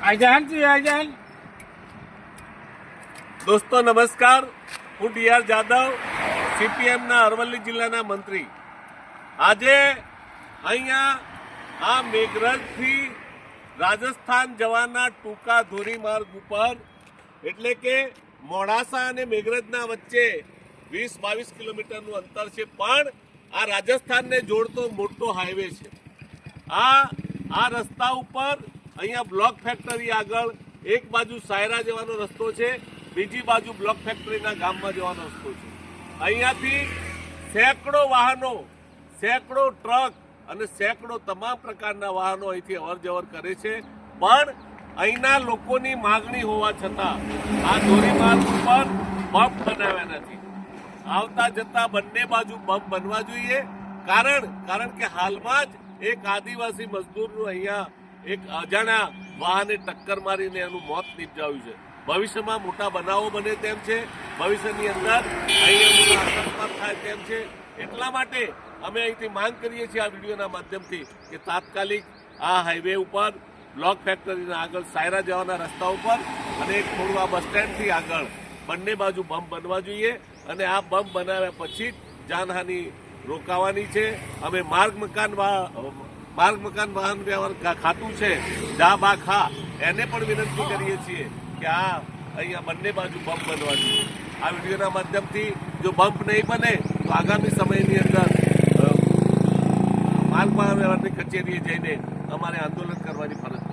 આજાન દોસ્તો નમસ્કાર, હું ડીઆર જાદવ, સીપીએમના અરવલ્લી જિલ્લાના મંત્રી. આજે અહીંયા આ મેઘરજથી રાજસ્થાન જવાના ટૂંકા ધોરીમાર્ગ ઉપર એટલે કે મોડાસા અને મેઘરજના વચ્ચે 20-22 કિલોમીટરનું અંતર છે, પણ આ રાજસ્થાનને જોડતો મોટો હાઈવે છે. આ રસ્તા ઉપર અહીંયા બ્લોક ફેક્ટરી આગળ એક બાજુ સાયરા જવાનો રસ્તો છે, બીજી બાજુ બ્લોક ફેક્ટરીના ગામમાં જવાનો રસ્તો છે. અહીંયાથી સેંકડો વાહનો, સેંકડો ટ્રક અને સેંકડો તમામ પ્રકારના વાહનો અહીંથી અવર જવર કરે છે. પણ અહીંના લોકોની માગણી હોવા છતાં આ ધોરીમાર્ગ ઉપર બમ્પ બનાવ્યા નથી. આવતા જતા બંને બાજુ બમ્પ બનવા જોઈએ. કારણ કે હાલમાં જ એક આદિવાસી મજદૂરનું અહીંયા એક અજાણ્યા વાહને ટક્કર મારીને એનું મોત નિપજાવ્યું છે. ભવિષ્યમાં મોટા બનાવો બને તેમ છે, ભવિષ્યની અંદર અહીંયા અકસ્માત થાય તેમ છે. એટલા માટે અમે અહીંથી માંગ કરીએ છીએ આ વિડીયોના માધ્યમથી કે તાત્કાલિક આ હાઈવે ઉપર બ્લોક ફેક્ટરીના આગળ સાયરા જવાના રસ્તા ઉપર અને એક થોડું આ બસ સ્ટેન્ડથી આગળ બંને બાજુ બમ્પ બનવા જોઈએ. અને આ બમ્પ બનાવ્યા પછી જ જાનહાનિ રોકાવાની છે. અમે માર્ગ મકાન વાહન વ્યવહાર ખાતું છે ખા એને પણ વિનંતી કરીએ છીએ કે આ અહીંયા બંને બાજુ બમ્પ બનવા જોઈએ. આ વિડીયોના માધ્યમથી જો બમ્પ નહીં બને તો આગામી સમયની અંદર માર્ગ વાહન વ્યવહારની કચેરીએ જઈને અમારે આંદોલન કરવાની ફરજ